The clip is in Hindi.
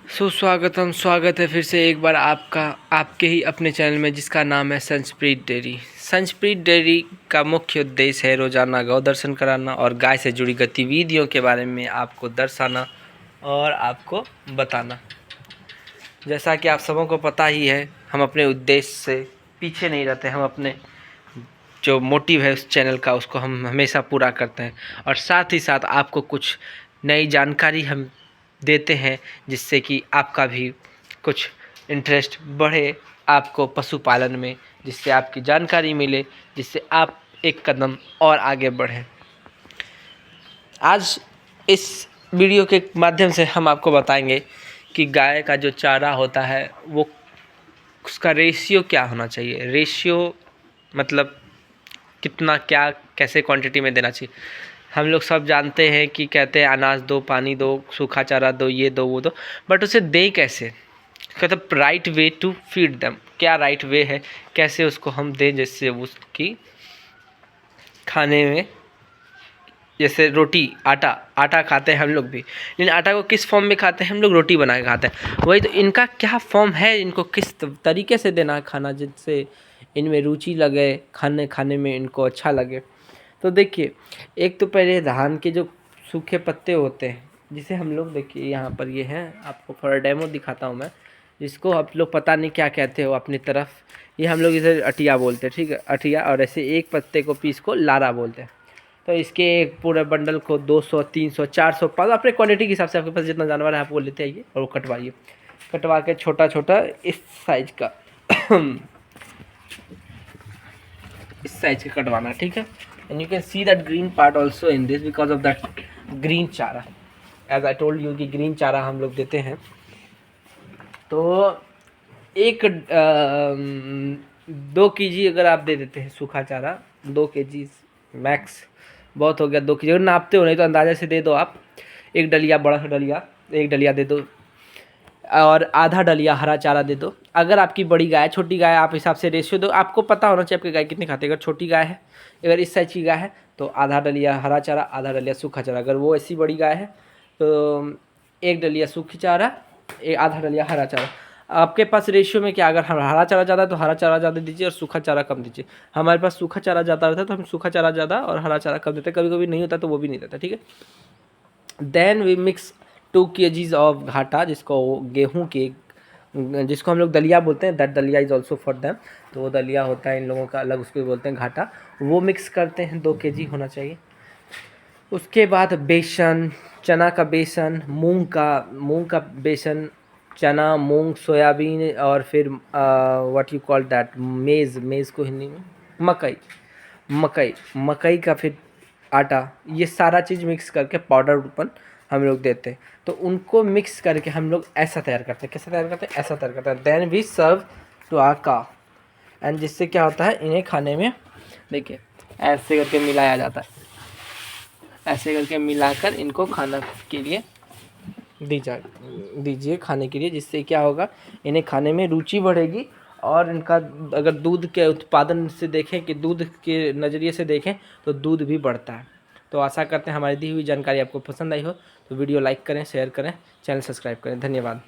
सुस्वागतम, स्वागत है फिर से एक बार आपका आपके ही अपने चैनल में जिसका नाम है संस्प्रीत डेयरी। संस्प्रीत डेयरी का मुख्य उद्देश्य है रोज़ाना गौ दर्शन कराना और गाय से जुड़ी गतिविधियों के बारे में आपको दर्शाना और आपको बताना। जैसा कि आप सबों को पता ही है, हम अपने उद्देश्य से पीछे नहीं रहते। हम अपने जो मोटिव है उस चैनल का उसको हम हमेशा पूरा करते हैं और साथ ही साथ आपको कुछ नई जानकारी हम देते हैं जिससे कि आपका भी कुछ इंटरेस्ट बढ़े आपको पशुपालन में, जिससे आपकी जानकारी मिले, जिससे आप एक कदम और आगे बढ़ें। आज इस वीडियो के माध्यम से हम आपको बताएंगे कि गाय का जो चारा होता है वो उसका रेशियो क्या होना चाहिए। रेशियो मतलब कितना क्या कैसे क्वांटिटी में देना चाहिए। हम लोग सब जानते हैं कि कहते हैं अनाज दो, पानी दो, सूखा चारा दो, ये दो वो दो, बट उसे दें कैसे, मतलब right way to feed them, क्या राइट वे है, कैसे उसको हम दें जिससे उसकी खाने में, जैसे रोटी आटा खाते हैं हम लोग भी, लेकिन आटा को किस फॉर्म में खाते हैं हम लोग, रोटी बना के खाते हैं। वही तो इनका क्या फॉर्म है, इनको किस तरीके से देना है खाना जिससे इनमें रुचि लगे, खाने में इनको अच्छा लगे। तो देखिए, एक तो पहले धान के जो सूखे पत्ते होते हैं, जिसे हम लोग देखिए यहाँ पर ये हैं, आपको थोड़ा डेमो दिखाता हूँ मैं, जिसको आप लोग पता नहीं क्या कहते हो अपनी तरफ। ये हम लोग इसे अटिया बोलते हैं, ठीक है, अटिया। और ऐसे एक पत्ते को पीस को लारा बोलते हैं। तो इसके एक पूरे बंडल को 200, 300, 400, 500 अपने क्वांटिटी के हिसाब से आपके पास जितना जानवर है आप वो लेते आइए और वो कटवाइए। कटवा के छोटा छोटा इस साइज का इस साइज का कटवाना, ठीक है। And you can see that green part also in this because of that green चारा। एज आई टोल्ड यू कि ग्रीन चारा हम लोग देते हैं। तो एक 2 kg अगर आप दे देते हैं सूखा चारा, 2 kg मैक्स बहुत हो गया। 2 kg अगर नापते हो, नहीं तो अंदाजे से दे दो आप। एक डलिया, बड़ा सा डलिया, एक डलिया दे दो और आधा डलिया हरा चारा दे दो। अगर आपकी बड़ी गाय, छोटी गाय, आप हिसाब से रेशियो दो। आपको पता होना चाहिए आपकी गाय कितनी खाती है। अगर छोटी गाय है, अगर इस साइज की गाय है तो आधा डलिया हरा चारा, आधा डलिया सूखा चारा। अगर वो ऐसी बड़ी गाय है तो 1 डलिया सूखी चारा, आधा डलिया हरा चारा। आपके पास रेशियो में क्या, अगर हरा चारा ज़्यादा है तो हरा चारा ज़्यादा दीजिए और सूखा चारा कम दीजिए। हमारे पास सूखा चारा ज़्यादा रहता है तो हम सूखा चारा ज़्यादा और हरा चारा कम देते हैं। कभी कभी नहीं होता तो वो भी नहीं देता, ठीक है। Then we mix 2 kg of घाटा, जिसको गेहूँ के, जिसको हम लोग दलिया बोलते हैं। दैट दलिया इज़ ऑल्सो फॉर देम। तो वो दलिया होता है इन लोगों का अलग, उसको बोलते हैं घाटा। वो मिक्स करते हैं, 2 kg होना चाहिए। उसके बाद बेसन, चना का बेसन, मूंग का बेसन, चना, मूंग, सोयाबीन और फिर व्हाट यू कॉल दैट मेज़ को हिंदी में मकई का फिर आटा। ये सारा चीज़ मिक्स करके पाउडर रूपन हम लोग देते हैं। तो उनको मिक्स करके हम लोग ऐसा तैयार करते हैं। कैसे तैयार करते हैं? ऐसा तैयार करते हैं। Then we serve to our cow. And जिससे क्या होता है, इन्हें खाने में देखिए ऐसे करके मिलाया जाता है। ऐसे करके मिलाकर इनको खाना के लिए दीजिए खाने के लिए, जिससे क्या होगा, इन्हें खाने में रुचि बढ़ेगी। और इनका अगर दूध के उत्पादन से देखें, कि दूध के नज़रिए से देखें तो दूध भी बढ़ता है। तो आशा करते हैं हमारी दी हुई जानकारी आपको पसंद आई हो। तो वीडियो लाइक करें, शेयर करें, चैनल सब्सक्राइब करें। धन्यवाद।